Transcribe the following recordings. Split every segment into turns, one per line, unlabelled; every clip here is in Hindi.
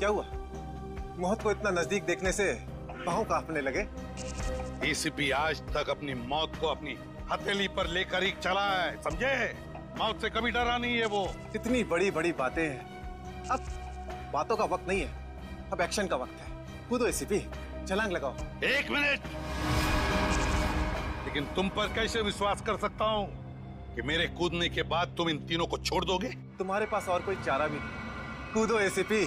क्या हुआ? मौत को इतना नजदीक देखने से पांव कांपने लगे।
एसीपी आज तक अपनी मौत को अपनी हथेली पर लेकर ही चला है, समझे? मौत से कभी डरा नहीं है वो।
इतनी बड़ी बड़ी बातें हैं, अब बातों का वक्त नहीं है, अब एक्शन का वक्त है। कूदो एसीपी, छलांग लगाओ।
1 मिनट, लेकिन तुम पर कैसे विश्वास कर सकता हूँ कि मेरे कूदने के बाद तुम इन तीनों को छोड़ दोगे?
तुम्हारे पास और कोई चारा भी नहीं। कूदो एसीपी।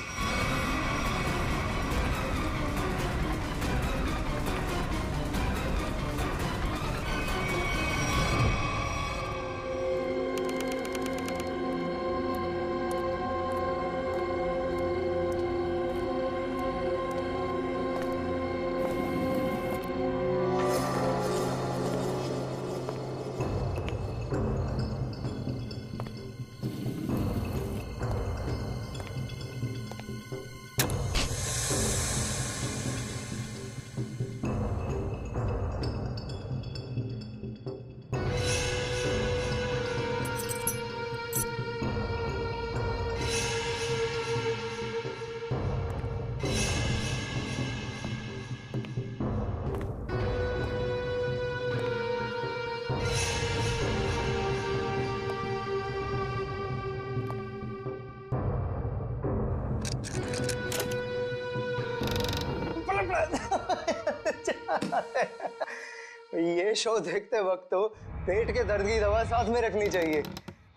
ये शो देखते वक्त तो पेट के दर्द की दवा साथ में रखनी चाहिए।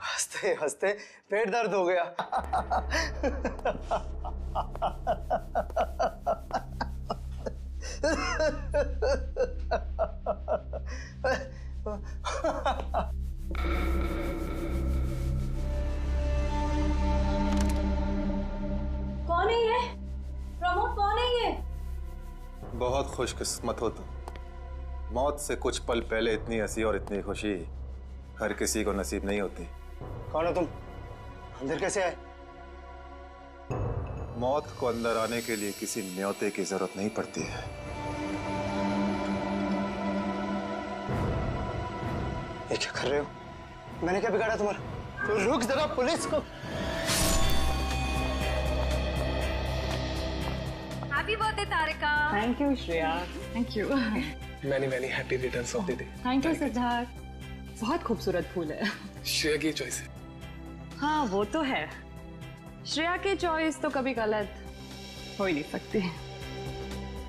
हंसते हंसते पेट दर्द हो गया।
कौन है ये? प्रमोद, कौन है ये?
बहुत खुशकिस्मत हो तुम। मौत से कुछ पल पहले इतनी हंसी और इतनी खुशी हर किसी को नसीब नहीं होती।
कौन हो तुम? अंदर कैसे आए?
मौत को अंदर आने के लिए किसी न्योते की जरूरत नहीं पड़ती है।
ये क्या कर रहे हो? मैंने क्या बिगाड़ा तुम्हारा? तो रुक जरा, पुलिस को।
Happy birthday Tarika.
Thank you Shreya. Thank you.
Many happy returns of the day.
Thank you Siddharth. बहुत खूबसूरत फूल है।
श्रेया की चॉइस है।
हाँ वो तो है, श्रेया की चॉइस तो कभी गलत हो ही नहीं सकती।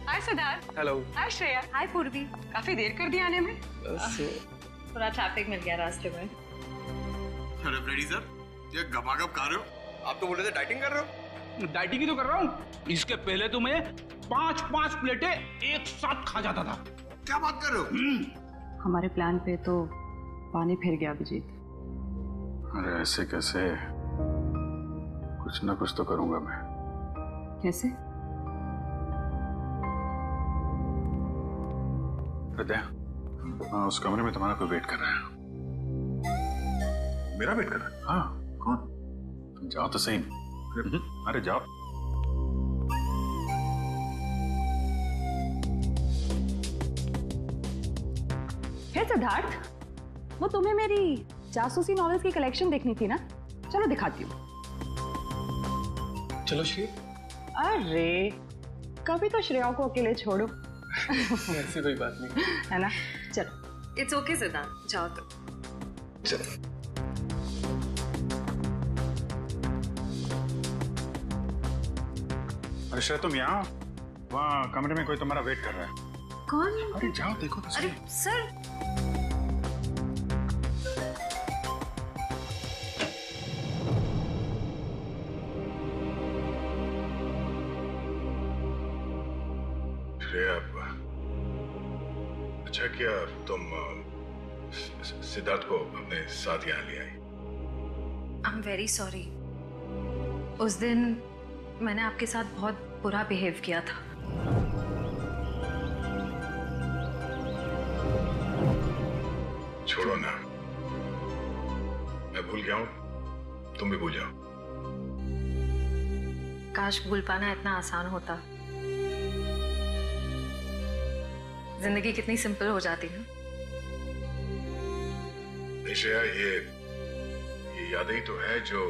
हाय सिद्धार्थ।
हेलो।
हाय श्रेया। हाय पूर्वी। काफी देर कर दी आने में।
थोड़ा ट्रैफिक मिल गया रास्ते में।
अरे फ्रेडी सर, ये गपागप खा रहे हो? आप तो बोल रहे थे डाइटिंग कर रहे हो।
डाइटिंग ही तो कर रहा हूँ। इसके पहले तो मैं 5-5 प्लेटें एक साथ खा जाता था।
क्या बात कर रहे हो?
हमारे प्लान पे तो पानी फिर गया अभिजीत।
अरे ऐसे कैसे? कुछ ना कुछ तो करूंगा मैं।
कैसे?
हृदय, उस कमरे में तुम्हारा कोई वेट कर रहा है।
मेरा वेट कर रहा है?
हाँ।
कौन?
तुम जाओ तो सही। अरे जाओ।
हे सिद्धार्थ, वो तुम्हें मेरी जासूसी नॉवेल्स की कलेक्शन देखनी थी ना? चलो दिखाती हूँ।
चलो श्री।
अरे कभी तो श्रेया को अकेले छोड़ो।
ऐसी कोई बात नहीं
है ना? चलो।
इट्स ओके सिद्धार्थ, जाओ तो।
चलो।
अरे श्रेया, तुम यहाँ वहाँ कमरे में कोई तुम्हारा वेट कर रहा है।
कौन?
अरे जाओ देखो तो सही।
अरे सर,
श्रेया, अच्छा किया तुम सिद्धार्थ को अपने साथ यहाँ ले आई।
I am very sorry. उस दिन मैंने आपके साथ बहुत बुरा बिहेव किया था।
छोड़ो ना, मैं भूल गया हूँ, तुम भी भूल जाओ।
काश भूल पाना इतना आसान होता। जिंदगी कितनी सिंपल हो जाती है।
श्रेया, ये यादें ही तो है जो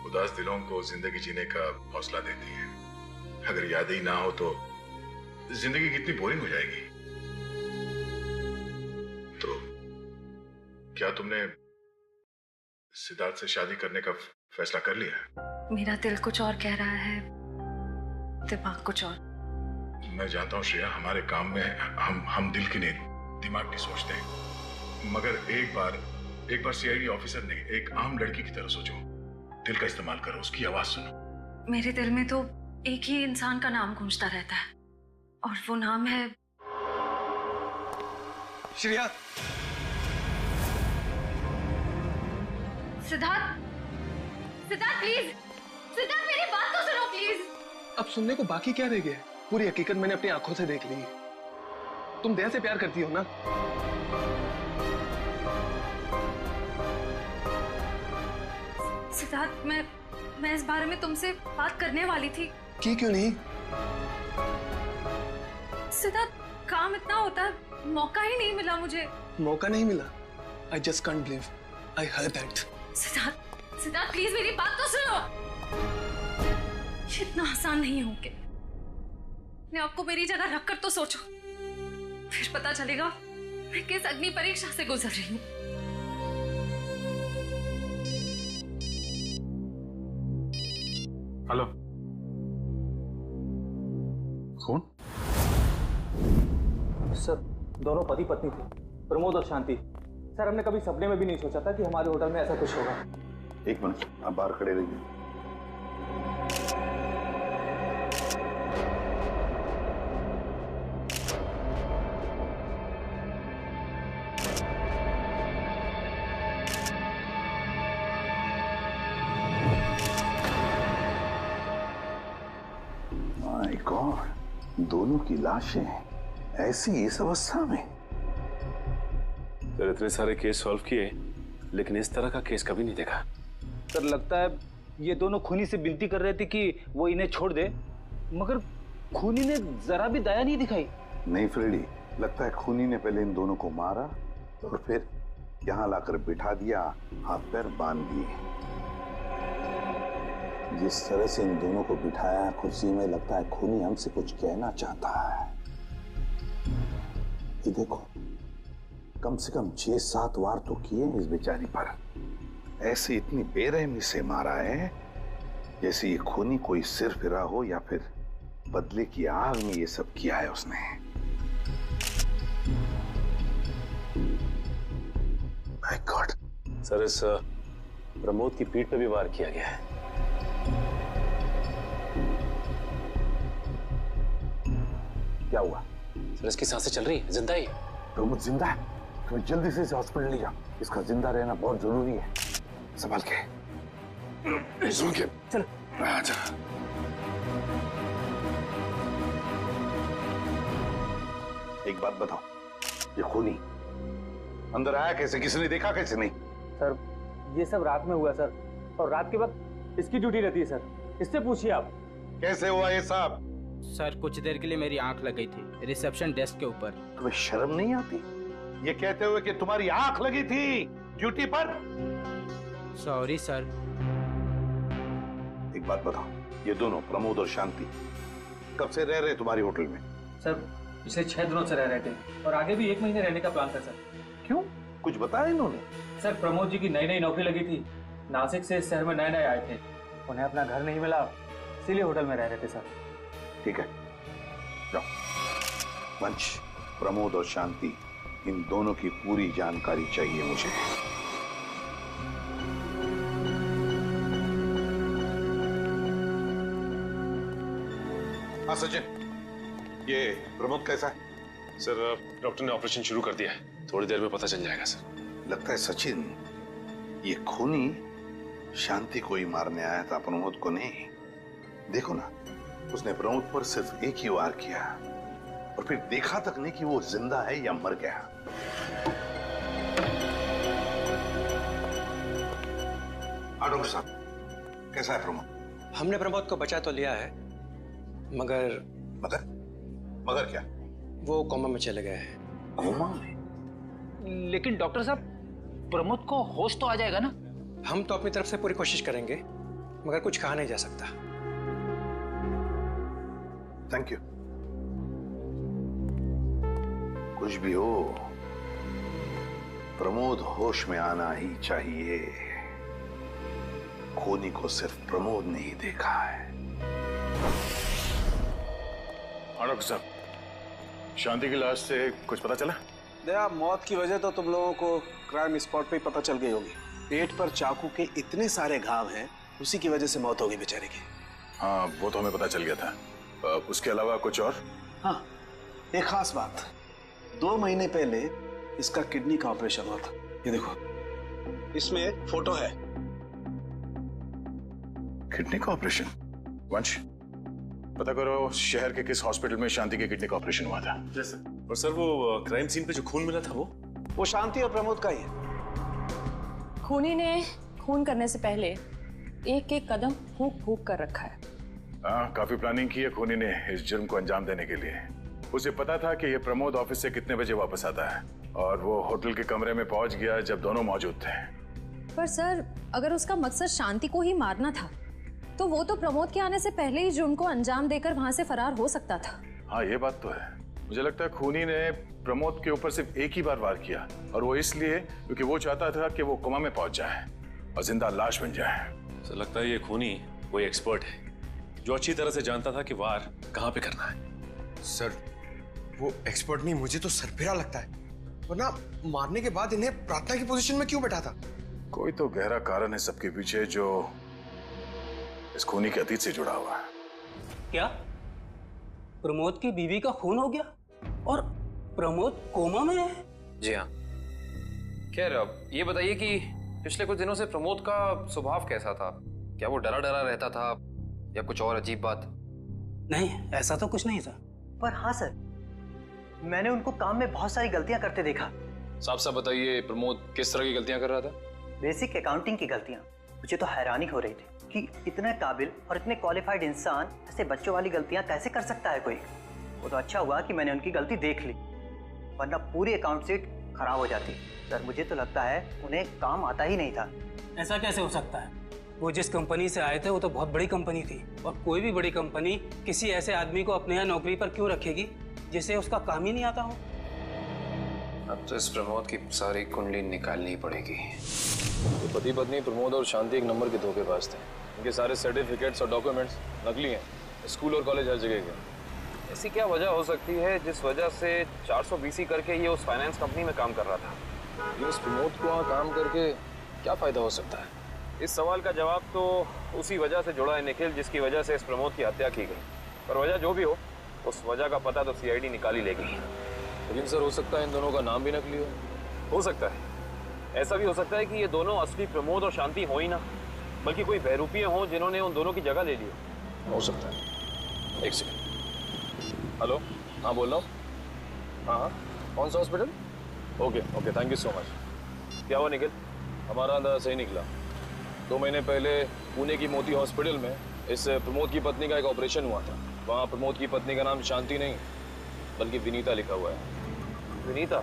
उदास दिलों को जिंदगी जीने का हौसला देती है।
अगर यादें ही ना हो तो जिंदगी कितनी बोरिंग हो जाएगी। तो क्या तुमने सिद्धार्थ से शादी करने का फैसला कर लिया?
मेरा दिल कुछ और कह रहा है, दिमाग कुछ और।
मैं जानता हूँ श्रेया, हमारे काम में हम दिल की नहीं दिमाग की सोचते हैं, मगर एक बार सीआईडी ऑफिसर ने एक आम लड़की की तरह सोचो। दिल का इस्तेमाल करो, उसकी आवाज सुनो।
मेरे दिल में तो एक ही इंसान का नाम गूंजता रहता है, और वो नाम है
श्रेया।
सिद्धार्थ। सिद्धार्थ प्लीज, सिद्धार्थ मेरी बात तो सुनो प्लीज।
अब सुनने को बाकी क्या रह गया? पूरी हकीकत मैंने अपनी आंखों से देख ली। तुम दया से प्यार करती हो ना?
सिद्धार्थ, मैं इस बारे में तुमसे बात करने वाली थी।
की क्यों नहीं?
सिद्धार्थ, काम इतना होता है, मौका ही नहीं मिला मुझे।
मौका नहीं मिला? I just can't believe I heard that.
Siddharth please मेरी बात तो सुनो। इतना आसान नहीं होंगे। अपने आपको मेरी जगह रखकर तो सोचो, फिर पता चलेगा मैं किस अग्नि परीक्षा से गुजर रही हूँ।
हेलो, कौन?
सर, दोनों पति पत्नी थे, प्रमोद और शांति। सर, हमने कभी सपने में भी नहीं सोचा था कि हमारे होटल में ऐसा कुछ होगा।
एक मिनट, आप बाहर खड़े रहिए।
माय गॉड, दोनों की लाशें ऐसी इस अवस्था में।
सर, इतने सारे केस सॉल्व किए, लेकिन इस तरह का केस कभी नहीं देखा।
सर, लगता है ये दोनों खूनी से विनती कर रहे थे कि वो इन्हें छोड़ दे, मगर खूनी ने जरा भी दया नहीं दिखाई।
नहीं फ्रेडी, लगता है खूनी ने पहले इन दोनों को मारा और फिर यहाँ लाकर बिठा दिया, हाथ पैर बांध दिए। जिस तरह से इन दोनों को बिठाया कुर्सी में, लगता है खूनी हमसे कुछ कहना चाहता है। ये देखो, कम से कम 6-7 वार तो किए इस बेचारी पर। ऐसे इतनी बेरहमी से मारा है जैसे ये खूनी कोई सिर फिरा हो या फिर बदले की आग में ये सब किया है उसने। My God.
सर, इस प्रमोद की पीठ पे भी वार किया गया है।
क्या हुआ?
सर, इसकी सांसें चल रही है, जिंदा ही।
प्रमोद जिंदा है? तुम्हें जल्दी से इसे हॉस्पिटल ले जाओ, इसका जिंदा रहना बहुत जरूरी है। संभाल के,
चलो।
आजा। एक बात बताओ, ये खूनी अंदर आया कैसे? किसी ने देखा कैसे? नहीं
सर, ये सब रात में हुआ सर, और रात के वक्त इसकी ड्यूटी रहती है सर, इससे पूछिए आप।
कैसे हुआ ये सब?
सर, कुछ देर के लिए मेरी आंख लग गई थी रिसेप्शन डेस्क के ऊपर।
तुम्हें शर्म नहीं आती ये कहते हुए कि तुम्हारी आंख लगी थी ड्यूटी पर?
Sorry sir.
एक बात बताओ, ये दोनों प्रमोद और शांति कब से रह रहे तुम्हारी होटल में?
सर, पिछले 6 दिनों से रह रहे थे, और आगे भी 1 महीने रहने का प्लान था सर।
क्यों, कुछ बताया इन्होंने?
सर, प्रमोद जी की नई नौकरी लगी थी, नासिक से इस शहर में नए आए थे, उन्हें अपना घर नहीं मिला, इसीलिए होटल में रह रहे थे सर।
ठीक है, जाओ। वंश, प्रमोद और शांति, इन दोनों की पूरी जानकारी चाहिए मुझे। हाँ सचिन, ये प्रमोद कैसा है?
सर, डॉक्टर ने ऑपरेशन शुरू कर दिया है, थोड़ी देर में पता चल जाएगा सर।
लगता है सचिन, ये खूनी शांति को ही मारने आया था, प्रमोद को नहीं। देखो ना, उसने प्रमोद पर सिर्फ एक ही वार किया और फिर देखा तक नहीं कि वो जिंदा है या मर गया। डॉक्टर साहब, कैसा है प्रमोद?
हमने प्रमोद को बचा तो लिया है, मगर
मगर क्या?
वो कोमा में चले गए हैं।
कोमा में?
लेकिन डॉक्टर साहब, प्रमोद को होश तो आ जाएगा ना?
हम तो अपनी तरफ से पूरी कोशिश करेंगे, मगर कुछ कहा नहीं जा सकता।
Thank you.
कुछ भी हो, प्रमोद होश में आना ही चाहिए। खूनी को सिर्फ प्रमोद ने ही देखा है।
डॉक्टर साहब, शांति की लाश से कुछ पता चला?
दया, मौत की वजह तो तुम लोगों को क्राइम स्पॉट पे ही पता चल गई होगी। पेट पर चाकू के इतने सारे घाव हैं, उसी की वजह से मौत हो गई बेचारे की।
हाँ, वो तो हमें पता चल गया था। उसके अलावा कुछ और?
हाँ, एक खास बात। 2 महीने पहले इसका किडनी का ऑपरेशन हुआ था। ये देखो, इसमें फोटो है।
किडनी का ऑपरेशन? वंश, पता करो शहर के किस हॉस्पिटल में शांति के किडनी का ऑपरेशन हुआ था।
Yes sir. और सर, वो क्राइम सीन पे जो खून मिला था वो
शांति और प्रमोद का ही है।
खूनी ने खून करने से पहले एक एक कदम फूंक फूंक कर रखा है।
हाँ, काफी प्लानिंग की है खूनी ने इस जुर्म को अंजाम देने के लिए। उसे पता था कि ये प्रमोद ऑफिस से कितने बजे वापस आता है, और वो होटल के कमरे में पहुंच गया जब दोनों मौजूद थे।
पर सर, अगर उसका मकसद शांति को ही मारना था तो वो तो प्रमोद के आने से पहले ही जुर्म को अंजाम देकर वहां से फरार हो सकता था।
हाँ, ये बात तो है। मुझे लगता है खूनी ने प्रमोद के ऊपर सिर्फ एक ही बार वार किया, और वो इसलिए क्योंकि वो चाहता था कि वो कोमा में पहुंच जाए और जिंदा लाश बन जाए।
सर, लगता है ये खूनी कोई एक्सपर्ट है जो अच्छी तरह से जानता था कि वार कहाँ पे करना है।
सर, वो एक्सपर्ट नहीं, मुझे तो सरफिरा लगता है। वरना मारने के बाद इन्हें प्रार्थना की पोजीशन में क्यों बैठा था?
कोई तो गहरा कारण है सबके पीछे जो इस खूनी के अतीत से जुड़ा हुआ है।
क्या प्रमोद की बीवी का खून हो गया और प्रमोद कोमा में है?
जी हाँ। खैर, अब ये बताइए कि पिछले कुछ दिनों से प्रमोद का स्वभाव कैसा था? क्या वो डरा डरा रहता था या कुछ और अजीब बात?
नहीं, ऐसा तो कुछ नहीं था।
पर हाँ सर, मैंने उनको काम में बहुत सारी गलतियां करते देखा।
साफ साफ बताइए, प्रमोद किस तरह की गलतियां कर रहा था?
बेसिक अकाउंटिंग की गलतियां। मुझे तो हैरानी हो रही थी कि इतने काबिल और इतने क्वालिफाइड इंसान ऐसे बच्चों वाली गलतियां कैसे कर सकता है कोई। वो तो अच्छा हुआ कि मैंने उनकी गलती देख ली, वरना पूरी अकाउंट शीट खराब हो जाती। सर, मुझे तो लगता है उन्हें काम आता ही नहीं था।
ऐसा कैसे हो सकता है? वो जिस कंपनी से आए थे वो तो बहुत बड़ी कंपनी थी, और कोई भी बड़ी कंपनी किसी ऐसे आदमी को अपने यहाँ नौकरी पर क्यों रखेगी जिसे उसका काम ही नहीं आता हो?
अब तो इस प्रमोद की सारी कुंडली निकालनी पड़ेगी। तो पति पत्नी प्रमोद और शांति एक नंबर के धोखेबाज थे। इनके सारे सर्टिफिकेट्स और डॉक्यूमेंट्स नकली हैं। स्कूल और कॉलेज हर जगह के। ऐसी क्या वजह हो सकती है जिस वजह से 420 करके ये उस फाइनेंस कंपनी में काम कर रहा था? ये इस प्रमोद को वहाँ काम करके क्या फायदा हो सकता है? इस सवाल का जवाब तो उसी वजह से जुड़ा है निखिल, जिसकी वजह से इस प्रमोद की हत्या की गई। पर वजह जो भी हो, उस वजह का पता तो CID निकाल ही लेगी। लेकिन सर, हो सकता है इन दोनों का नाम भी नकली हो सकता है। ऐसा भी हो सकता है कि ये दोनों असली प्रमोद और शांति हो ही ना, बल्कि कोई बहरूपिये हों जिन्होंने उन दोनों की जगह ले ली हो सकता है। एक सेकंड। हेलो, हाँ बोल रहा हूँ। हाँ, कौन सा hospital? Okay, thank you so much. क्या हुआ निखिल? हमारा अंदाजा सही निकला। 2 महीने पहले पुणे की मोती हॉस्पिटल में इस प्रमोद की पत्नी का एक ऑपरेशन हुआ था। वहाँ प्रमोद की पत्नी का नाम शांति नहीं बल्कि विनीता लिखा हुआ है। विनीता?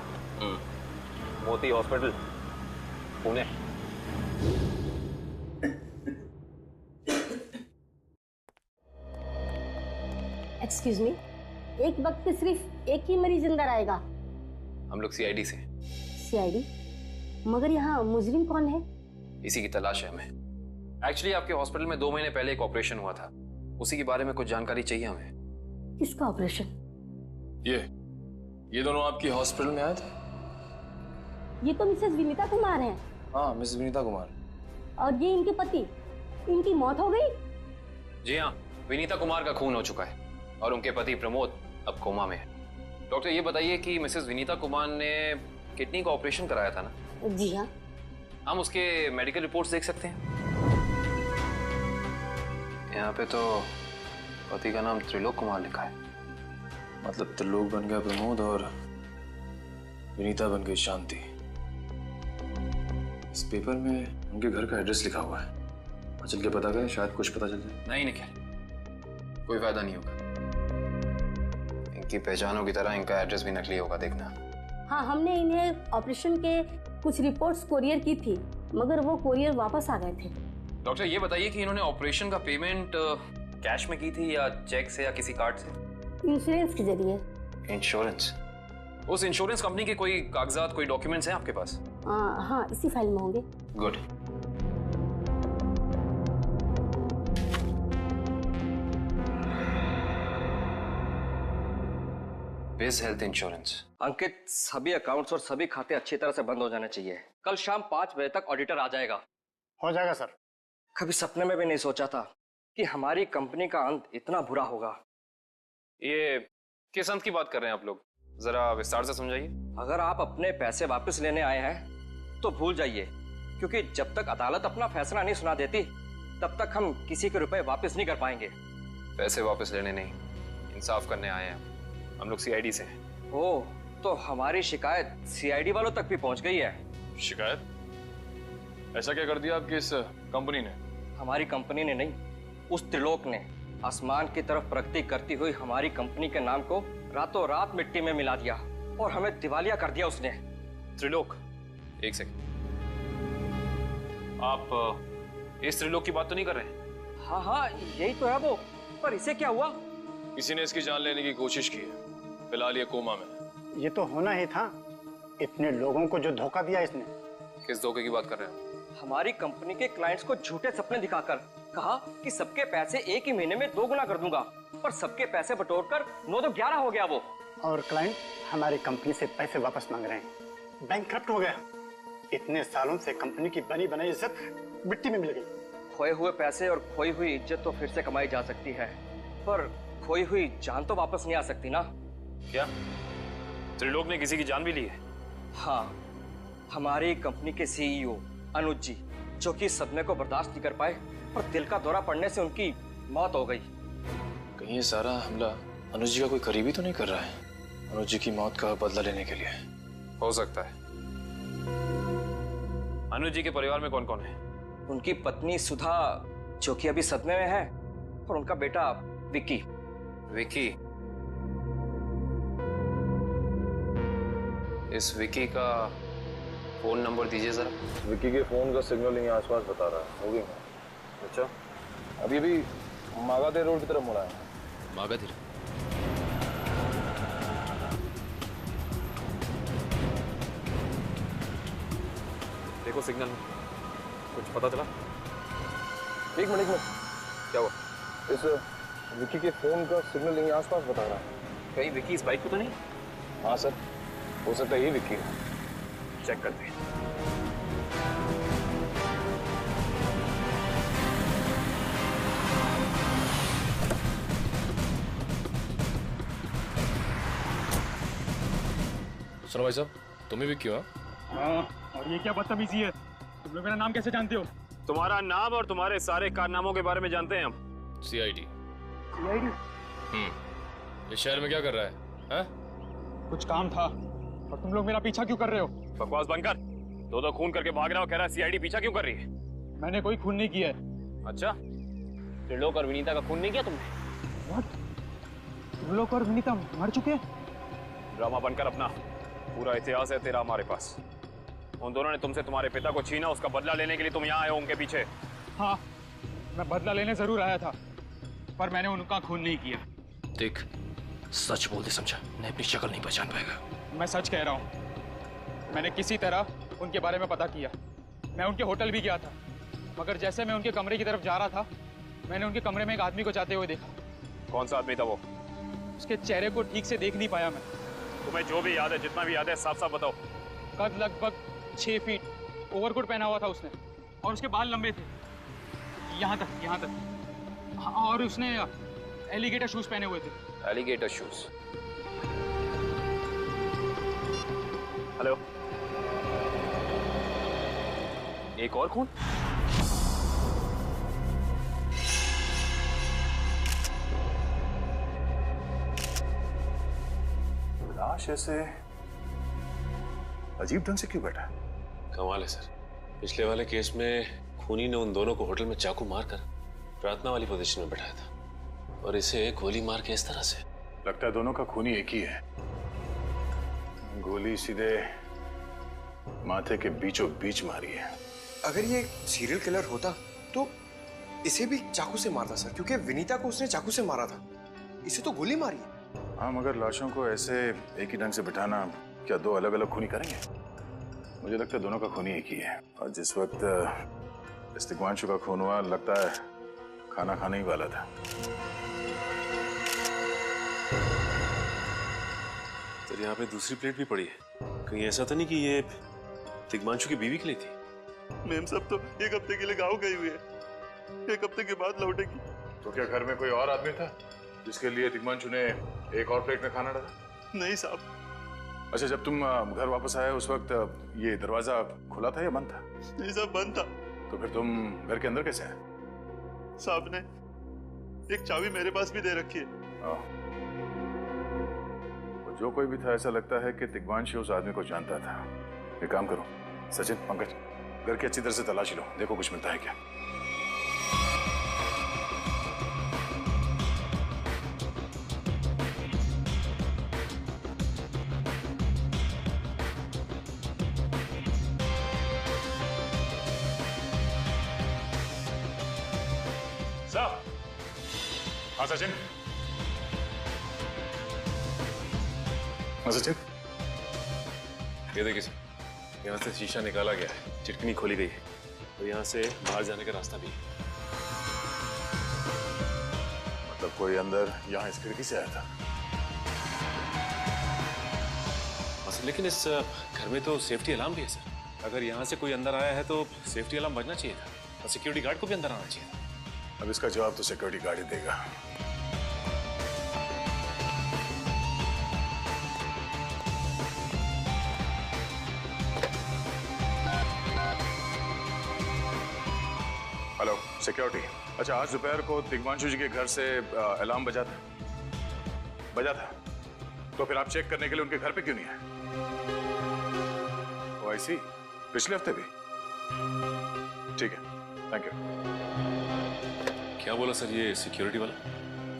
मोती हॉस्पिटल, पुणे।
एक्सक्यूज मी, एक वक्त पे सिर्फ एक ही मरीज अंदर आएगा?
हम लोग CID से।
CID? मगर यहाँ मुजरिम कौन है?
इसी की तलाश है हमें। एक्चुअली आपके हॉस्पिटल में 2 महीने पहले एक ऑपरेशन हुआ था, उसी के बारे में कुछ जानकारी चाहिए हमें।
किसका ऑपरेशन?
ये दोनों आपकी हॉस्पिटल में आए थे?
ये तो मिसेस विनीता कुमार हैं।
हाँ, मिसेस विनीता कुमार।
और ये इनके पति, इनकी मौत हो गई?
जी हाँ, विनीता कुमार का खून हो चुका है और उनके पति प्रमोद अब कोमा में है। डॉक्टर, ये बताइए कि मिसेस विनीता कुमार ने किडनी का ऑपरेशन कराया था ना?
जी हाँ।
हम उसके मेडिकल रिपोर्ट्स देख सकते हैं? यहाँ पे तो पति का नाम त्रिलोक कुमार लिखा है। मतलब त्रिलोक बन गया प्रमोद और विनीता बन गई शांति। इस पेपर में उनके घर का एड्रेस लिखा हुआ है। चल के पता करें, शायद कुछ पता चल जाए। नहीं निखिल, कोई फायदा नहीं होगा। इनकी पहचानों की तरह इनका एड्रेस भी नकली होगा, देखना।
हाँ, हमने इन्हें ऑपरेशन के कुछ रिपोर्ट्स कोरियर की थी, मगर वो कोरियर वापस आ गए थे।
डॉक्टर, ये बताइए कि इन्होंने ऑपरेशन का पेमेंट कैश में की थी या चेक से या किसी कार्ड से?
इंश्योरेंस के जरिए।
इंश्योरेंस? उस इंश्योरेंस कंपनी के कोई कागजात, कोई डॉक्यूमेंट्स हैं आपके पास?
हाँ, इसी फाइल में होंगे।
गुड। बिज हेल्थ इंश्योरेंस।
अंकित, सभी अकाउंट्स और सभी खाते अच्छी तरह से बंद हो जाने चाहिए। कल शाम 5 बजे तक ऑडिटर आ जाएगा।
हो जाएगा सर।
कभी सपने में भी नहीं सोचा था कि हमारी कंपनी का अंत इतना बुरा होगा।
ये किस अंत की बात कर रहे हैं आप लोग? जरा विस्तार से समझाइए।
अगर आप अपने पैसे वापस लेने आए हैं तो भूल जाइए, क्योंकि जब तक अदालत अपना फैसला नहीं सुना देती तब तक हम किसी के रुपए वापस नहीं कर पाएंगे।
पैसे वापस लेने नहीं, इंसाफ करने आए हैं हम लोग सीआईडी से।
ओह, तो हमारी शिकायत सीआईडी वालों तक भी पहुंच गई है।
शिकायत? ऐसा क्या कर दिया आपकी इस कंपनी ने?
हमारी कंपनी ने नहीं, उस त्रिलोक ने आसमान की तरफ प्रगति करती हुई हमारी कंपनी के नाम को रातों रात मिट्टी में मिला दिया और हमें दिवालिया कर दिया उसने।
त्रिलोक? एक सेकंड, आप इस त्रिलोक की बात तो नहीं कर रहे?
हाँ, यही तो है वो। पर इसे क्या हुआ?
किसी ने इसकी जान लेने की कोशिश की है, फिलहाल ये कोमा में।
ये तो होना ही था, इतने लोगों को जो धोखा दिया इसने।
किस धोखे की बात कर रहे हैं?
हमारी कंपनी के क्लाइंट्स को झूठे सपने दिखाकर कहा कि सबके पैसे एक ही महीने में 2 गुना कर दूंगा, पर सबके पैसे बटोरकर 9 तो 11 हो गया वो।
और क्लाइंट हमारी कंपनी से पैसे वापस मांग रहे हैं। बैंकक्रप्ट हो गया। इतने सालों से कंपनी की बनी बनाई इज्जत मिट्टी में मिल गई।
खोए हुए पैसे और खोई हुई इज्जत तो फिर से कमाई जा सकती है, पर खोई हुई जान तो वापस नहीं आ सकती ना।
क्या त्रिलोक ने किसी की जान भी ली है?
हाँ, हमारी कंपनी के सीईओ अनुज जी, जो कि सदमे को बर्दाश्त नहीं कर पाए और दिल का दौरा पड़ने से उनकी मौत हो गई।
कहीं ये सारा हमला अनुज जी का कोई करीबी तो नहीं कर रहा है? अनुज जी की मौत का बदला लेने के लिए? हो सकता है। अनुज जी के परिवार में कौन कौन है?
उनकी पत्नी सुधा, जो कि अभी सदमे में है, और उनका बेटा विक्की।
विक्की? इस विक्की का फोन नंबर दीजिए जरा।
विक्की के फोन का सिग्नल यहीं आसपास बता रहा है। हो गई। अच्छा, अभी भी मागाधीर रोड की तरफ मुड़ा है।
मागाधीर?
देखो सिग्नल में कुछ पता चला?
एक मिनट।
क्या हुआ?
इस विक्की के फोन का सिग्नल यहीं आसपास बता रहा है।
कहीं विक्की इस बाइक पे तो नहीं?
हाँ सर, हो सकता है ये विक्की है।
चेक करते हैं।
सुनो भाई साहब, तुम ही विक्की हो?
हाँ, और ये क्या बदतमीजी है? तुम लोग मेरा नाम कैसे जानते हो?
तुम्हारा नाम और तुम्हारे सारे कारनामों के बारे में जानते हैं हम।
सीआईडी।
सीआईडी?
इस शहर में क्या कर रहा है? हाँ?
कुछ काम था, और तुम लोग मेरा पीछा क्यों कर रहे हो?
बकवास बंद कर। दो खून करके भाग रहा हो, कह रहा है सीआईडी पीछा क्यों कर रही है?
मैंने कोई खून नहीं किया है।
अच्छा, त्रिलोक और विनीता का खून नहीं किया तुमने?
What? त्रिलोक और विनीता मर चुके हैं?
ड्रामा बनकर अपना पूरा इतिहास है तेरा हमारे पास। उन दोनों ने तुमसे तुम्हारे पिता को छीना, उसका बदला लेने के लिए तुम यहाँ आए हो उनके पीछे।
हाँ, मैं बदला लेने जरूर आया था, पर मैंने उनका खून नहीं किया।
देख, सच बोल दे समझा, नहीं अपनी शक्ल नहीं पहचान पाएगा।
मैं सच कह रहा हूँ। मैंने किसी तरह उनके बारे में पता किया। मैं उनके होटल भी गया था, मगर जैसे मैं उनके कमरे की तरफ जा रहा था, मैंने उनके कमरे में एक आदमी को जाते हुए देखा।
कौन सा आदमी था वो?
उसके चेहरे को ठीक से देख नहीं पाया मैं।
तुम्हें जो भी याद है, जितना भी याद है, साफ साफ बताओ।
कद लगभग 6 फीट, ओवरकोट पहना हुआ था उसने, और उसके बाल लंबे थे यहाँ तक। और उसने एलिगेटर शूज पहने हुए थे।
Alligator shoes? हेलो, एक और खून?
लाश ऐसे अजीब ढंग से क्यों बैठा है?
कमाल है सर, पिछले वाले केस में खूनी ने उन दोनों को होटल में चाकू मारकर प्रार्थना वाली पोजीशन में बैठाया था, और इसे गोली मार के इस तरह से।
लगता है दोनों का खूनी एक ही है। गोली सीधे माथे के बीचों बीच मारी है।
अगर ये सीरियल किलर होता तो इसे भी चाकू से मारता सर, क्योंकि विनीता को उसने चाकू से मारा था। इसे तो गोली मारी है।
हाँ, मगर लाशों को ऐसे एक ही ढंग से बिठाना क्या दो अलग अलग खूनी करेंगे? मुझे लगता है दोनों का खूनी एक ही है। और जिस वक्त इस तिग्मांशु का खून हुआ, लगता है खाना खाने ही वाला था।
सर, यहाँ पे दूसरी प्लेट भी पड़ी है। कहीं ऐसा तो नहीं कि ये तिग्मांशु की बीवी के लिए थी?
मैम साहब तो 1 हफ्ते के लिए गाँव गई हुई है, 1 हफ्ते के बाद लौटेगी।
तो क्या घर में कोई और आदमी था जिसके लिए तिग्मांशु ने एक और प्लेट में खाना डाला?
नहीं साहब।
अच्छा, जब तुम घर वापस आए उस वक्त ये दरवाजा खुला था या बंद था?
नहीं साहब, बंद था।
तो फिर तुम घर के अंदर कैसे आए?
साहब ने एक चाबी मेरे पास भी दे रखी है।
तो जो कोई भी था, ऐसा लगता है कि तिग्मांशु उस आदमी को जानता था। एक काम करो सचिन, पंकज, घर की अच्छी तरह से तलाशी लो, देखो कुछ मिलता है क्या। हाँ सचिन, हाँ सचिन,
ये देखिए सर, यहाँ से शीशा निकाला गया है, चिटकनी खोली गई है और यहाँ से बाहर जाने का रास्ता भी है।
मतलब कोई अंदर यहाँ इस खिड़की से आया था?
सर, लेकिन इस घर में तो सेफ्टी अलार्म भी है सर। अगर यहाँ से कोई अंदर आया है तो सेफ्टी अलार्म बजना चाहिए था और सिक्योरिटी गार्ड को भी अंदर आना चाहिए था।
अब इसका जवाब तो सिक्योरिटी गार्ड ही देगा। हेलो सिक्योरिटी, अच्छा आज दोपहर को तिग्मांशु जी के घर से अलार्म बजा था? बजा था? तो फिर आप चेक करने के लिए उनके घर पे क्यों नहीं आए? ओ आई सी, पिछले हफ्ते भी? ठीक है, थैंक यू।
क्या बोला सर ये सिक्योरिटी वाला?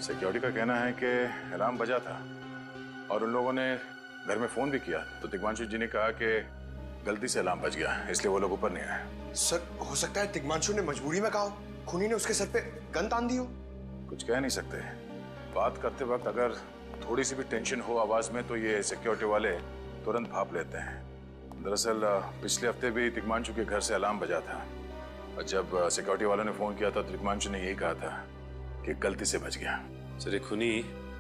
सिक्योरिटी का कहना है कि अलार्म बजा था और उन लोगों ने घर में फोन भी किया, तो तिग्मांशु जी ने कहा कि गलती से अलार्म बज गया, इसलिए वो लोग ऊपर नहीं आए।
सर, हो सकता है तिग्मांशु ने मजबूरी में कहा, खूनी ने उसके सर पे गन तान दी हो।
कुछ कह नहीं सकते, बात करते वक्त अगर थोड़ी सी भी टेंशन हो आवाज में तो ये सिक्योरिटी वाले तुरंत भाप लेते हैं। दरअसल पिछले हफ्ते भी तिग्मांशु के घर से अलार्म बजा था और जब सिक्योरिटी वालों ने फोन किया था तो तिग्मांशु ने यही कहा था कि गलती से बच गया।
सर, ये खूनी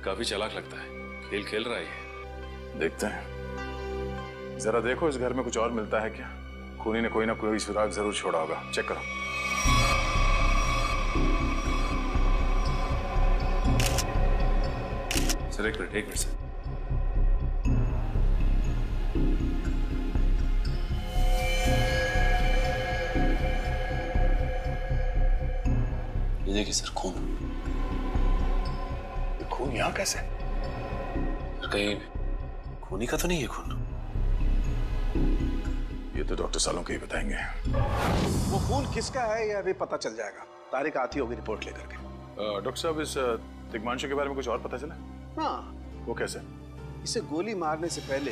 काफी चालाक लगता है, खेल खेल रहा है।
देखते हैं, जरा देखो इस घर में कुछ और मिलता है क्या। खूनी ने कोई ना कोई सुराग जरूर छोड़ा होगा, चेक करो।
सर एक मिनट सर। ये देखिए सर, खून।
ये खून यहाँ कैसे?
कहीं खूनी का तो नहीं है खून?
ये तो डॉक्टर सालों के ही बताएंगे।
वो खून किसका है ये अभी पता चल जाएगा। तारिक आती होगी रिपोर्ट लेकर के।
डॉक्टर साहब, इस तिग्मांशु के बारे में कुछ और पता चला?
हाँ।
वो कैसे?
इसे गोली मारने से पहले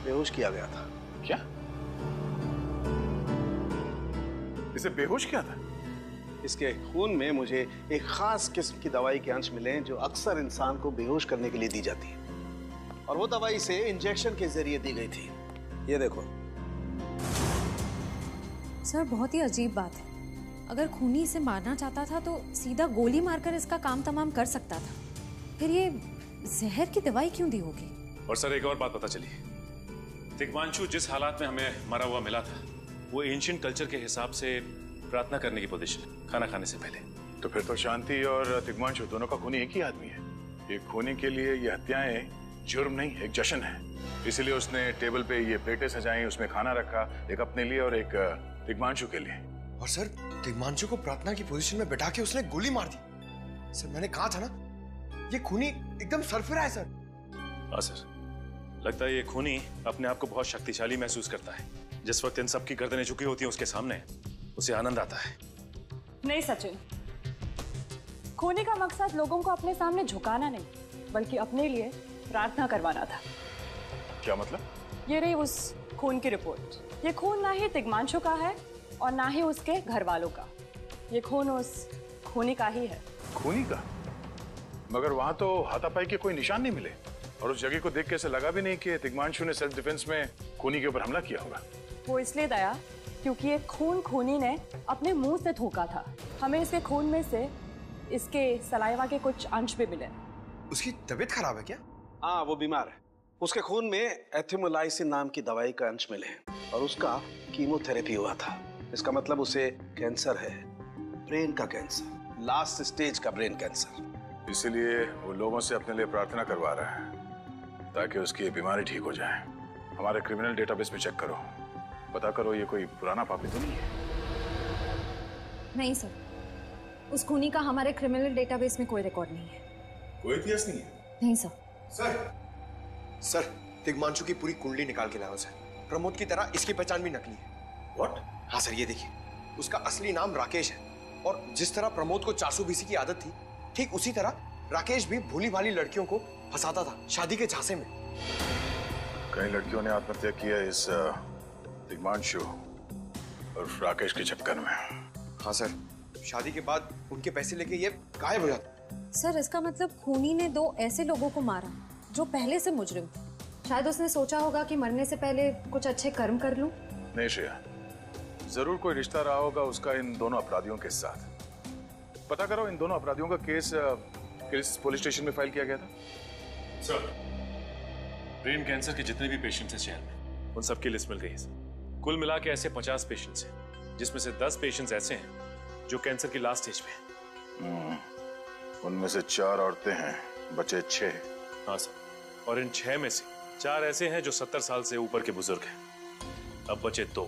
बेहोश किया गया था।
क्या? इसे बेहोश किया था?
इसके खून में मुझे एक खास किस्म की दवाई के अंश मिले हैं जो अक्सर इंसान को बेहोश करने के लिए दी जाती है, और वो दवाई से इंजेक्शन के जरिए दी गई थी। ये देखो।
सर, बहुत ही अजीब बात है। अगर खूनी इसे मारना चाहता था तो सीधा गोली मारकर इसका काम तमाम कर सकता था। फिर ये जहर की दवाई क्यों दी होगी?
और सर एक और बात पता चली, तिग्मांशु जिस हालात में हमें मरा हुआ मिला था वो एंशिएंट कल्चर के हिसाब से प्रार्थना करने की पोजीशन, खाना खाने से पहले।
तो फिर तो शांति और तिग्मांशु दोनों का खूनी एक ही आदमी है। ये खूनी के लिए ये हत्याएं जुर्म नहीं, एक जश्न है। इसीलिए उसने टेबल पे ये प्लेटें सजाई, उसमें खाना रखा, एक अपने लिए और एक तिग्मांशु के लिए।
और सर, तिग्मांशु को प्रार्थना की पोजीशन में बैठा के उसने गोली मार दी। सर, मैंने कहा था ना, ये खूनी एकदम सरफिरा है सर।
हाँ सर, लगता है ये खूनी अपने आप को बहुत शक्तिशाली महसूस करता है। जिस वक्त इन सब की गर्दनें झुकी होती हैं उसके सामने, उसे आनंद आता है।
नहीं सचिन, खूनी का मकसद लोगों को अपने सामने झुकाना नहीं, बल्कि अपने लिए प्रार्थना करवाना था।
क्या मतलब?
ये रही उस खून की रिपोर्ट। ये खून ना ही तिग्मांशु का है और ना ही उसके घर वालों का। ये खून उस खूनी का ही है।
खूनी का? मगर वहां तो हाथापाई के कोई निशान नहीं मिले। और उस जगह को देख के ऐसे लगा भी नहीं कि तिग्मांशु ने सेल्फ डिफेंस में खूनी के ऊपर हमला किया होगा।
वो इसलिए दया क्योंकि ये खून खूनी ने अपने मुंह से थूका था। हमें इसके खून में से इसके सलाइवा के कुछ अंश भी मिले।
उसकी तबीयत खराब है क्या?
हाँ, वो बीमार है। उसके खून में एथिमोलाइसिन नाम की दवाई का अंश मिले हैं और उसका कीमोथेरेपी हुआ था। इसका मतलब उसे कैंसर है, ब्रेन का कैंसर, लास्ट स्टेज का ब्रेन कैंसर।
इसीलिए वो लोगों से अपने लिए प्रार्थना करवा रहा है ताकि उसकी बीमारी ठीक हो जाए। हमारे क्रिमिनल डेटाबेस में चेक करो, पता करो ये कोई पुराना पापी तो नहीं है।
नहीं सर, उस खूनी का हमारे क्रिमिनल डेटाबेस में कोई रिकॉर्ड नहीं है।
कोई इतिहास नहीं है?
नहीं सर।
सर, तिग्मांशु की पूरी कुंडली निकाल के लाओ सर। प्रमोद की तरह इसकी पहचान भी नकली है।
What?
हाँ सर, ये देखिए, उसका असली नाम राकेश है और जिस तरह प्रमोद को चासू बीसी की आदत थी, ठीक उसी तरह राकेश भी भोली भाली लड़कियों को फंसाता था शादी के झांसे में।
कई लड़कियों ने आत्महत्या किया इस तिग्मांशु और राकेश के चक्कर में।
हाँ सर, शादी के बाद उनके पैसे लेके ये गायब हो जाता।
सर, इसका मतलब खूनी ने 2 ऐसे लोगों को मारा जो पहले से मुजरिम थे। शायद उसने सोचा होगा कि मरने से पहले कुछ अच्छे कर्म कर लूं।
नहीं श्रेया, जरूर कोई रिश्ता रहा होगा उसका इन दोनों अपराधियों के साथ। पता करो इन दोनों अपराधियों का केस किस पुलिस स्टेशन में फाइल किया गया था?
सर, ब्रेन कैंसर के जितने भी पेशेंट्स हैं शहर में, उन सबकी लिस्ट मिल गई है सर। कुल मिला के ऐसे 50 पेशेंट्स हैं, जिसमें से 10 पेशेंट्स ऐसे हैं जो कैंसर की लास्ट स्टेज पे हैं।
उनमें से 4 औरतें हैं, बचे 6।
हाँ सर, और इन 6 में से 4 ऐसे हैं जो 70 साल से ऊपर के बुजुर्ग हैं। अब बचे 2,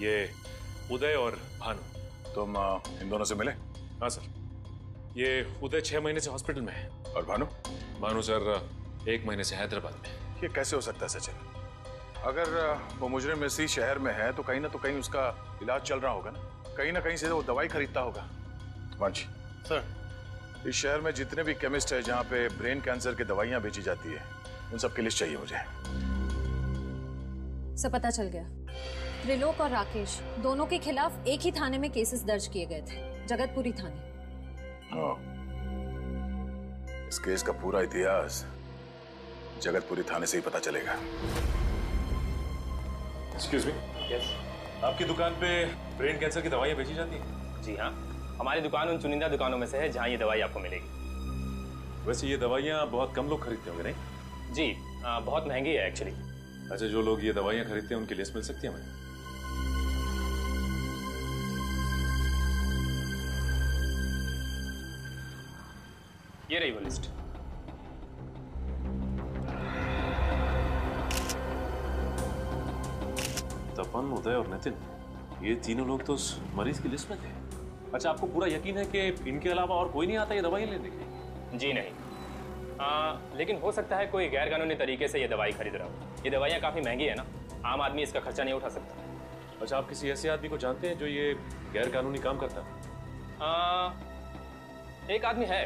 ये उदय और भानु।
तुम इन दोनों से मिले?
हाँ सर, ये उदय 6 महीने से हॉस्पिटल में है।
और भानु?
भानु सर 1 महीने से हैदराबाद में।
ये कैसे हो सकता है सचिन? अगर वो मुजरिम इसी शहर में है तो कहीं ना उसका इलाज चल रहा होगा ना कहीं से वो दवाई खरीदता होगा। वंश
सर,
इस शहर में जितने भी केमिस्ट है जहाँ पे ब्रेन कैंसर की दवाइयाँ बेची जाती है, उन सब की लिस्ट चाहिए मुझे।
सब पता चल गया। त्रिलोक और राकेश दोनों के खिलाफ एक ही थाने में केसेस दर्ज किए गए थे, जगतपुरी थाने।
इस केस का पूरा इतिहास जगतपुरी थाने से ही पता चलेगा।
Excuse me.
यस।
आपकी दुकान पे ब्रेन कैंसर की दवाइयाँ बेची जाती हैं?
जी हाँ, हमारी दुकान उन चुनिंदा दुकानों में से है जहाँ ये दवाई आपको मिलेगी।
वैसे ये दवाइयाँ बहुत कम लोग खरीदते होंगे नहीं?
जी, बहुत महंगी है एक्चुअली।
अच्छा, जो लोग ये दवाइयाँ खरीदते हैं उनकी लिस्ट मिल सकती है हमें?
ये रही वो लिस्ट।
तपन, उदय और नितिन, ये तीनों लोग तो उस मरीज की लिस्ट में थे। अच्छा, आपको पूरा यकीन है कि इनके अलावा और कोई नहीं आता ये दवाई लेने के लिए?
जी नहीं, लेकिन हो सकता है कोई गैर कानूनी तरीके से ये दवाई खरीद रहा हो। ये दवाइयाँ काफ़ी महंगी है ना, आम आदमी इसका खर्चा नहीं उठा सकता।
अच्छा, आप किसी ऐसे आदमी को जानते हैं जो ये गैर कानूनी काम करता है?
एक आदमी है,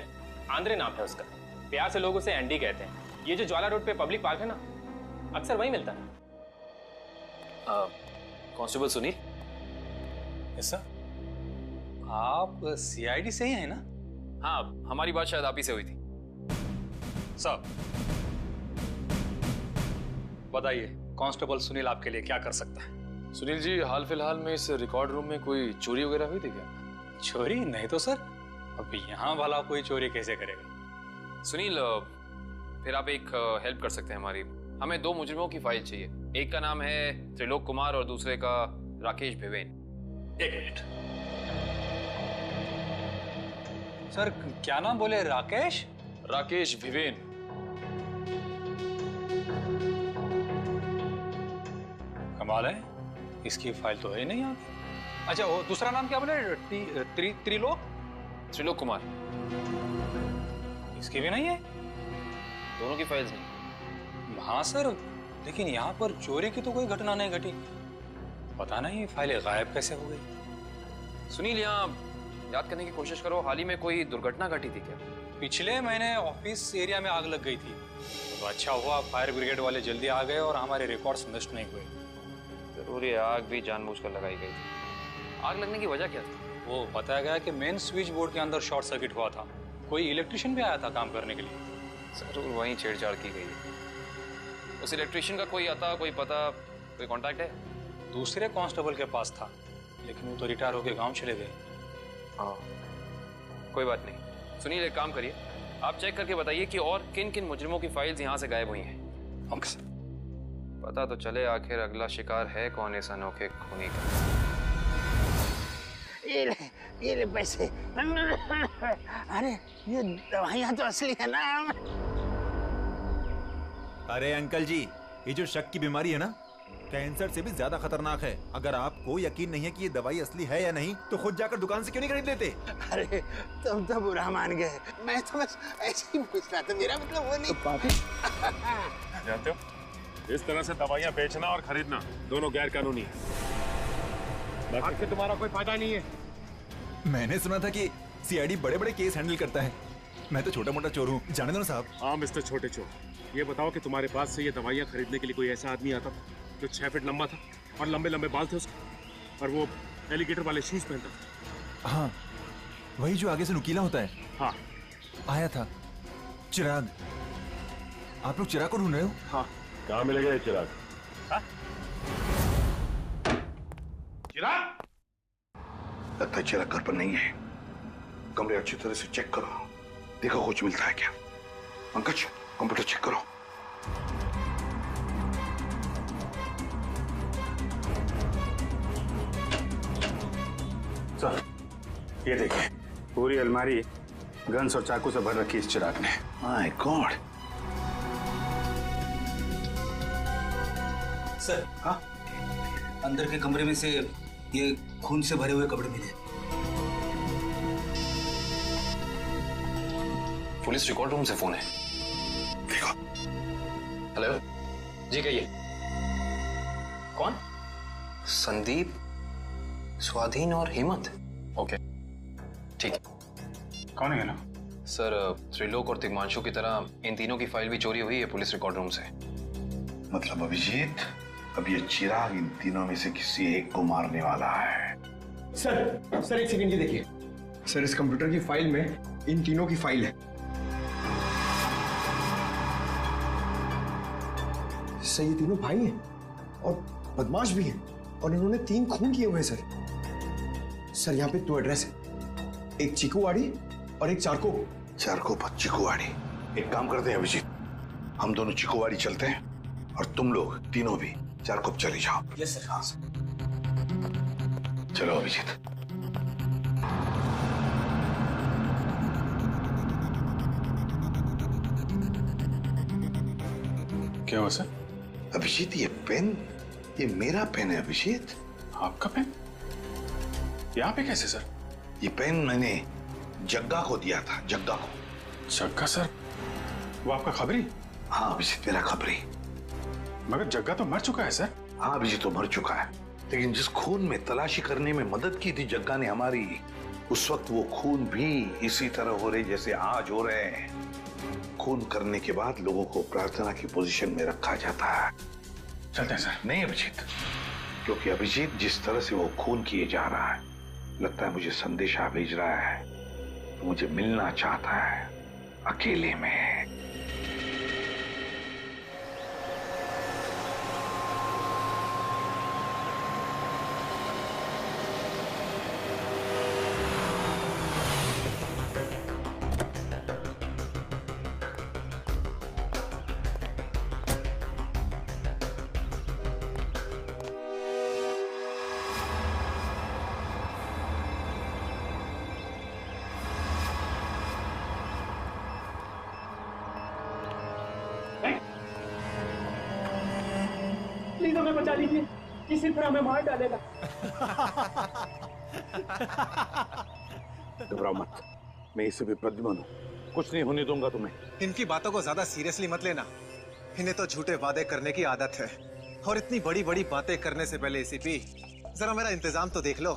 आंद्रे नाम है उसका। प्यार से लोग उसे एंडी कहते हैं। ये जो ज्वाला रोड पे पब्लिक पार्क है ना, अक्सर वहीं मिलता है।
कांस्टेबल सुनील।
Yes sir. आप सीआईडी से ही हैं ना?
हाँ, हमारी बात शायद आप ही से हुई थी।
सर बताइए, कांस्टेबल सुनील आपके लिए क्या कर सकता है?
सुनील जी, हाल फिलहाल में इस रिकॉर्ड रूम में कोई चोरी वगैरह हुई थी क्या?
चोरी नहीं तो सर, अब यहाँ वाला कोई चोरी कैसे करेगा?
सुनील, फिर आप एक हेल्प कर सकते हैं हमारी। हमें 2 मुजरिमों की फाइल चाहिए। एक का नाम है त्रिलोक कुमार और दूसरे का राकेश भिवेन।
एक मिनट सर, क्या नाम बोले? राकेश?
राकेश भिवेन।
कमाल है, इसकी फाइल तो है नहीं यहाँ। अच्छा, वो दूसरा नाम क्या बोले? त्रिलोक?
त्रिलोक कुमार।
इसकी भी नहीं है?
दोनों की फाइल्स नहीं।
हाँ सर, लेकिन यहाँ पर चोरी की तो कोई घटना नहीं घटी। पता नहीं फाइलें गायब कैसे हो गई।
सुनील, यहाँ याद करने की कोशिश करो, हाल ही में कोई दुर्घटना घटी थी क्या?
पिछले महीने ऑफिस एरिया में आग लग गई थी, तो अच्छा हुआ फायर ब्रिगेड वाले जल्दी आ गए और हमारे रिकॉर्ड्स नष्ट नहीं हुए।
जरूर ये आग भी जानबूझकर लगाई गई थी। आग लगने की वजह क्या थी?
वो बताया गया कि मेन स्विच बोर्ड के अंदर शॉर्ट सर्किट हुआ था। कोई इलेक्ट्रिशियन भी आया था काम करने के लिए।
जरूर वहीं छेड़छाड़ की गई है। उस इलेक्ट्रिशियन का कोई आता, कोई पता, कोई कांटेक्ट है?
दूसरे कांस्टेबल के पास था, लेकिन वो तो रिटायर होके गांव चले गए।
हाँ, कोई बात नहीं। सुनिए, एक काम करिए, आप चेक करके बताइए कि और किन किन मुजरिमों की फाइल्स यहाँ से गायब हुई हैं। पता तो चले आखिर अगला शिकार है कौन इस अनोखे खूनी का।
ये ले पैसे। अरे ये दवाइयाँ तो असली है ना।
अरे अंकल जी, ये जो शक की बीमारी है ना, कैंसर से भी ज्यादा खतरनाक है। अगर आपको यकीन नहीं है कि ये दवाई असली है या नहीं, तो खुद जाकर दुकान से क्यों नहीं खरीद लेते?
अरे तुम तो बुरा मान गए, मैं तो बस ऐसे ही पूछ रहा था, मेरा मतलब वो नहीं।
जानते हो, इस तरह से दवाइयाँ बेचना और खरीदना दोनों गैर कानूनी है। बाकी तुम्हारा कोई फायदा नहीं है।
मैंने सुना था कि सीआईडी बड़े बड़े केस हैंडल करता है। मैं तो छोटा मोटा चोर हूँ, जाने दो ना साहब।
हाँ मिस्टर छोटे चोर, ये बताओ कि तुम्हारे पास से ये दवाइयाँ खरीदने के लिए कोई ऐसा आदमी आता था जो 6 फीट लंबा था और लंबे लंबे बाल थे उसके, और वो एलिगेटर वाले शूज पहनता था?
हाँ, वही जो आगे से नुकीला होता है।
हाँ,
आया था चिराग। आप लोग चिराग को ढूंढ रहे हो?
हाँ।
कहाँ मिलेगा ये चिराग?
चिराग? लगता है चिराग घर पर नहीं है। कमरे अच्छी तरह से चेक करो, देखो कुछ मिलता है क्या। पंकज, कंप्यूटर चेक करो।
सर, ये देखिए, पूरी अलमारी गन्स और चाकू से भर रखी इस चिराग ने।
My God.
सर, हाँ, अंदर के कमरे में से ये खून से भरे हुए कपड़े मिले।
पुलिस रिकॉर्ड रूम से फोन है।
देखो।
हेलो, जी कहिए। कौन? संदीप, स्वाधीन और हेमंत। ओके, ठीक है।
कौन है ना?
सर, त्रिलोक और तिग्मांशु की तरह इन तीनों की फाइल भी चोरी हुई है पुलिस रिकॉर्ड रूम से।
मतलब अभिजीत, अब ये चिराग इन तीनों में से किसी एक को मारने वाला है।
सर एक सेकंड, ये देखिए सर, इस कंप्यूटर की फाइल में इन तीनों की फाइल है। सर, ये तीनों भाई हैं और बदमाश भी हैं, और इन्होंने 3 खून किए हुए हैं सर। सर, यहाँ पे 2 एड्रेस है, एक चीकूवाड़ी और एक चारकोप।
चारकोप और चीकूवाड़ी। एक काम करते हैं अभिजीत, हम दोनों चीकूवाड़ी चलते हैं और तुम लोग तीनों भी चारकोप चले जाओ।
Yes sir. हाँ सर।
चलो अभिजीत।
क्या हुआ सर?
अभिजीत, ये पेन, ये मेरा पेन है अभिजीत।
आपका पेन? यहाँ पे कैसे सर?
ये पेन मैंने जग्गा को दिया था, जग्गा को।
जग्गा सर? वो आपका खबरी?
हाँ अभिजीत, मेरा खबरी।
मगर जग्गा तो मर चुका है सर।
हाँ अभिजीत, तो मर चुका है, लेकिन जिस खून में तलाशी करने में मदद की थी जग्गा ने हमारी, उस वक्त वो खून भी इसी तरह हो रहे जैसे आज हो रहे हैं। खून करने के बाद लोगों को प्रार्थना की पोजीशन में रखा जाता है।
चलते हैं सर।
नहीं अभिजीत, क्योंकि अभिजीत जिस तरह से वो खून किए जा रहा है, लगता है मुझे संदेशा भेज रहा है, तो मुझे मिलना चाहता है अकेले में।
प्लीज हमें बचा लीजिए, किसी तरह हमें मार डालेगा।
घबराओ मत, मैं इसे भी प्रद्युम्न हूं, कुछ नहीं होने दूंगा तुम्हें।
इनकी बातों को ज्यादा सीरियसली मत लेना, इन्हें तो झूठे वादे करने की आदत है, और इतनी बड़ी बड़ी बातें करने से पहले एसीपी जरा मेरा इंतजाम तो देख लो।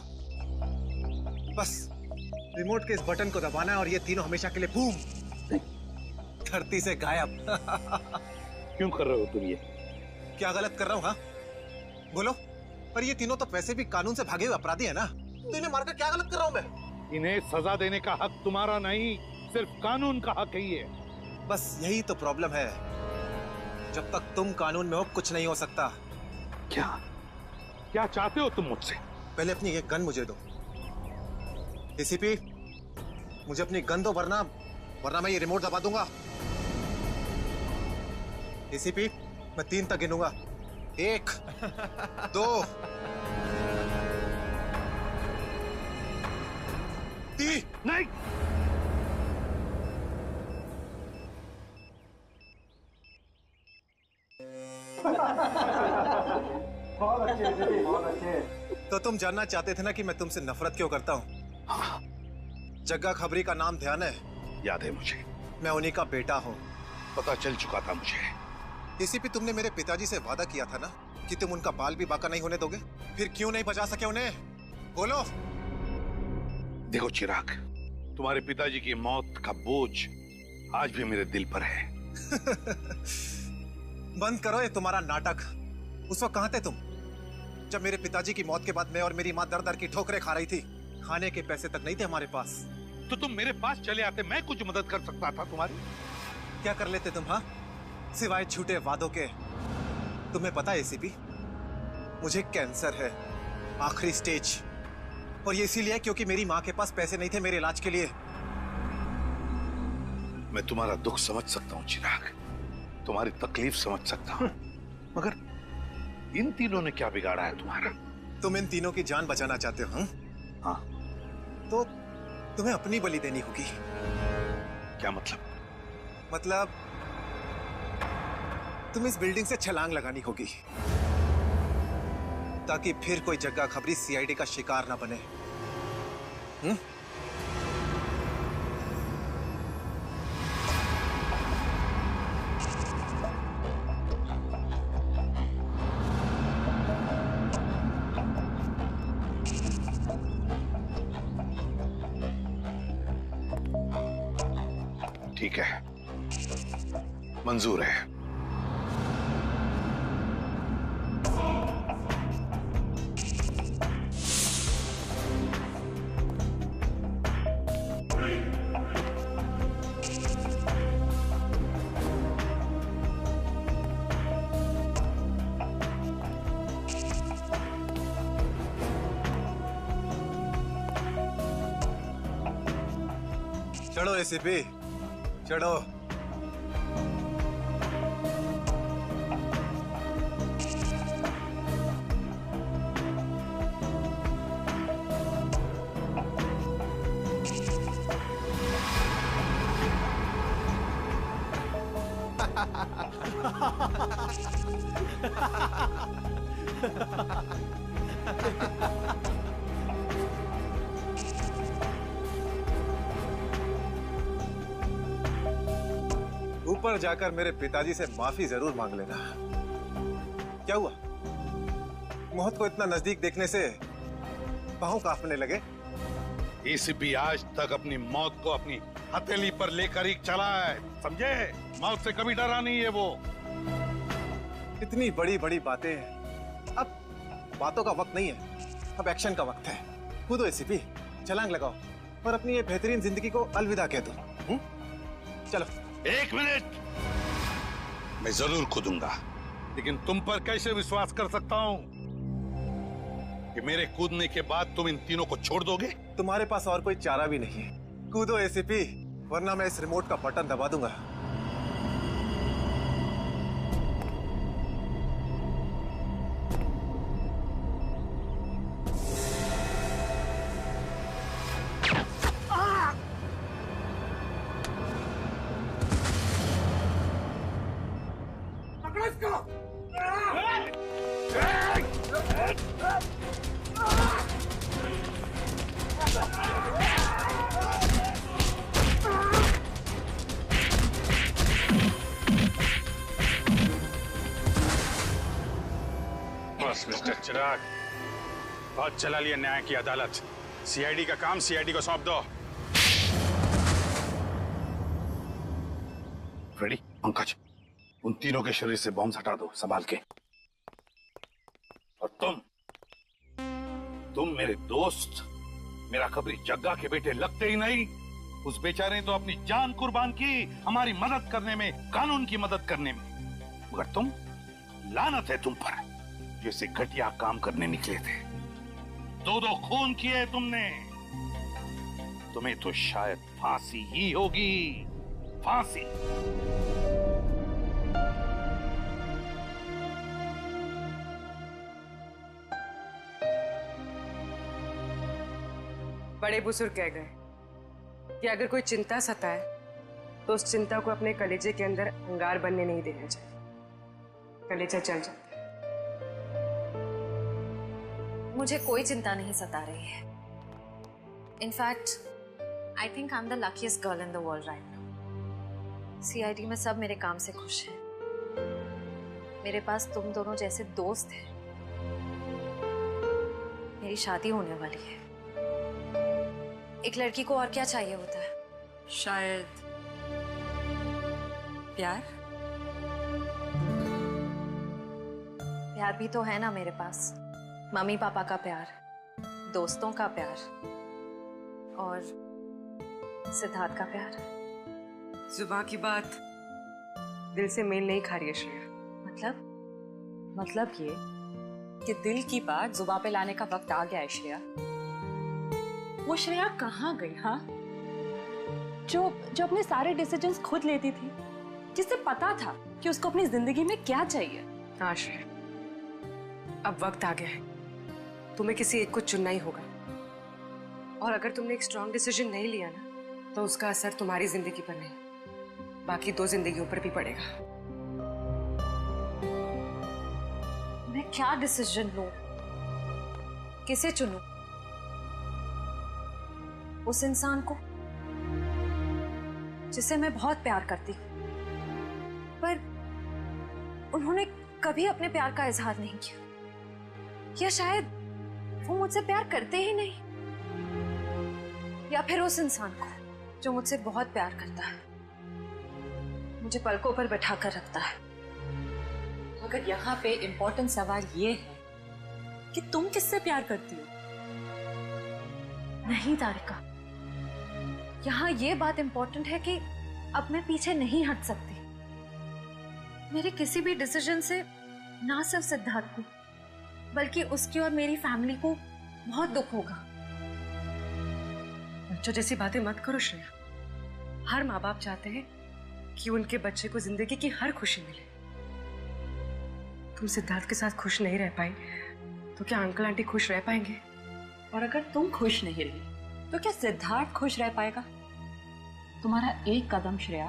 बस रिमोट के इस बटन को दबाना है और ये तीनों हमेशा के लिए बूम, धरती से गायब।
क्यों कर रहे हो तुम ये?
क्या गलत कर रहा हूँ? हाँ बोलो। पर ये तीनों तो वैसे भी कानून से भागे हुए अपराधी है ना, तो इन्हें मारकर क्या गलत कर रहा हूँ मैं?
इन्हें सजा देने का हक तुम्हारा नहीं, सिर्फ कानून का हक ही है।
बस यही तो प्रॉब्लम है, जब तक तुम कानून में हो कुछ नहीं हो सकता।
क्या क्या चाहते हो तुम मुझसे?
पहले अपनी ये गन मुझे दो। एसीपी, मुझे अपनी गन दो, वरना मैं ये रिमोट दबा दूंगा। एसीपी, मैं 3 तक गिनूंगा। 1 2 3।
नहीं,
बहुत अच्छे, बहुत अच्छे। तो तुम जानना चाहते थे ना कि मैं तुमसे नफरत क्यों करता हूँ?
हाँ।
जग्गा खबरी का नाम ध्यान है?
याद है मुझे।
मैं उन्हीं का बेटा हूँ।
पता चल चुका था मुझे।
एसीपी, तुमने मेरे पिताजी से वादा किया था ना कि तुम उनका बाल भी बाका नहीं होने दोगे। फिर क्यों नहीं बचा सके उन्हें? बोलो।
देखो चिराग, तुम्हारे पिताजी की मौत का बोझ आज भी मेरे दिल पर है।
बंद करो ये तुम्हारा नाटक। उस वक्त कहाँ थे तुम, जब मेरे पिताजी की मौत के बाद मैं और मेरी माँ दर दर की ठोकरें खा रही थी? खाने के पैसे तक नहीं थे हमारे पास।
तो तुम मेरे पास चले आते, मैं कुछ मदद कर सकता था तुम्हारी।
क्या कर लेते तुम? हाँ, सिवाय झूठे वादों के। तुम्हें पता है एसीपी, मुझे कैंसर है, आखिरी स्टेज। और ये इसीलिए क्योंकि मेरी माँ के पास पैसे नहीं थे मेरे इलाज के लिए।
मैं तुम्हारा दुख समझ सकता हूँ चिराग, तुम्हारी तकलीफ समझ सकता हूँ, मगर इन तीनों ने क्या बिगाड़ा है तुम्हारा?
तुम इन तीनों की जान बचाना चाहते हो?
हाँ।
तो तुम्हें अपनी बलि देनी होगी।
क्या मतलब?
मतलब तुम इस बिल्डिंग से छलांग लगानी होगी, ताकि फिर कोई जग्गा खबरी सीआईडी का शिकार ना बने।
ठीक है, मंजूर है।
चढ़ो एसीपी, चढ़ो। ऊपर जाकर मेरे पिताजी से माफी जरूर मांग लेना। क्या हुआ, मौत को इतना नजदीक देखने से पांव कांपने लगे?
एसीपी आज तक अपनी मौत को अपनी हथेली पर लेकर ही चला है, समझे? मौत से कभी डरा नहीं है वो।
इतनी बड़ी बड़ी बातें, अब बातों का वक्त नहीं है, अब एक्शन का वक्त है। कूदो एसीपी, छलांग लगाओ और अपनी ये बेहतरीन जिंदगी को अलविदा कह दो। चलो।
1 मिनट, मैं जरूर कूदूंगा, लेकिन तुम पर कैसे विश्वास कर सकता हूं कि मेरे कूदने के बाद तुम इन तीनों को छोड़ दोगे?
तुम्हारे पास और कोई चारा भी नहीं है। कूदो एसीपी, वरना मैं इस रिमोट का बटन दबा दूंगा।
बस मिस्टर चिराग, बहुत चला लिया न्याय की अदालत। सीआईडी का काम सीआईडी को सौंप दो।
फ्रेडी, पंकज, उन तीनों के शरीर से बॉम्ब हटा दो संभाल के। और तुम मेरे दोस्त, मेरा खबरी जग्गा के बेटे लगते ही नहीं,
उस बेचारे ने तो अपनी जान कुर्बान की हमारी मदद करने में, कानून की मदद करने में। मगर तुम, लानत है तुम पर, जैसे घटिया काम करने निकले थे। दो खून किए तुमने। तुम्हें तो शायद फांसी ही होगी, फांसी।
बड़े बुजुर्ग कह गए कि अगर कोई चिंता सताए तो उस चिंता को अपने कलेजे के अंदर अंगार बनने नहीं देना चाहिए। कलेजा जल जाता है।
मुझे कोई चिंता नहीं सता रही है। In fact I think I am the luckiest girl in the world right now. CID में सब मेरे काम से खुश हैं। मेरे पास तुम दोनों जैसे दोस्त हैं। मेरी शादी होने वाली है। एक लड़की को और क्या चाहिए होता है?
शायद प्यार।
प्यार भी तो है ना मेरे पास। मम्मी पापा का प्यार, दोस्तों का प्यार और सिद्धार्थ का प्यार।
जुबान की बात दिल से मेल नहीं खा रही है श्रेया।
मतलब ये कि दिल की बात जुबान पे लाने का वक्त आ गया है श्रेया। वो श्रेया कहाँ गई? हाँ, जो अपने सारे डिसीजंस खुद लेती थी, जिसे पता था कि उसको अपनी जिंदगी में क्या चाहिए।
हाँ श्रेया, अब वक्त आ गया है। तुम्हें किसी एक को चुनना ही होगा। और अगर तुमने एक स्ट्रॉन्ग डिसीजन नहीं लिया ना, तो उसका असर तुम्हारी जिंदगी पर नहीं, बाकी 2 जिंदगियों पर भी पड़ेगा।
मैं क्या डिसीजन लूं? किसे चुनूं? उस इंसान को जिसे मैं बहुत प्यार करती हूं, पर उन्होंने कभी अपने प्यार का इजहार नहीं किया, या शायद वो मुझसे प्यार करते ही नहीं, या फिर उस इंसान को जो मुझसे बहुत प्यार करता है, मुझे पलकों पर बैठा कर रखता है।
मगर यहाँ पे इम्पोर्टेंट सवाल ये है कि तुम किससे प्यार करती हो?
नहीं तारिका, यहाँ ये बात इम्पोर्टेंट है कि अब मैं पीछे नहीं हट सकती। मेरे किसी भी डिसीजन से ना सिर्फ सिद्धार्थ को, बल्कि उसकी और मेरी फैमिली को बहुत दुख होगा।
बच्चों जैसी बातें मत करो श्रेया। हर माँ बाप चाहते हैं कि उनके बच्चे को जिंदगी की हर खुशी मिले। तुम सिद्धार्थ के साथ खुश नहीं रह पाई तो क्या अंकल आंटी खुश रह पाएंगे?
और अगर तुम खुश नहीं रही तो क्या सिद्धार्थ खुश रह पाएगा? तुम्हारा एक कदम श्रेया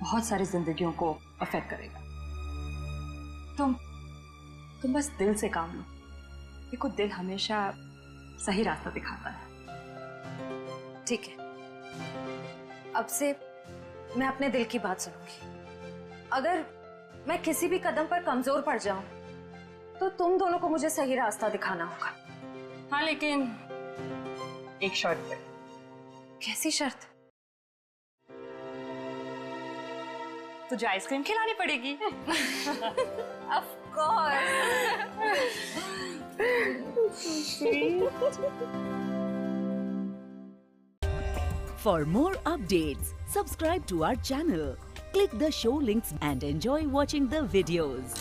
बहुत सारी जिंदगियों को अफेक्ट करेगा। तुम बस दिल से काम लो। देखो, दिल हमेशा सही रास्ता दिखाता है।
ठीक है, अब से मैं अपने दिल की बात सुनूंगी। अगर मैं किसी भी कदम पर कमजोर पड़ जाऊं तो तुम दोनों को मुझे सही रास्ता दिखाना होगा।
हाँ, लेकिन एक शर्त पे।
कैसी शर्त?
तुझे आइसक्रीम खिलानी पड़ेगी।
Of course.
For more updates, subscribe to our channel, click the show links and enjoy watching the videos.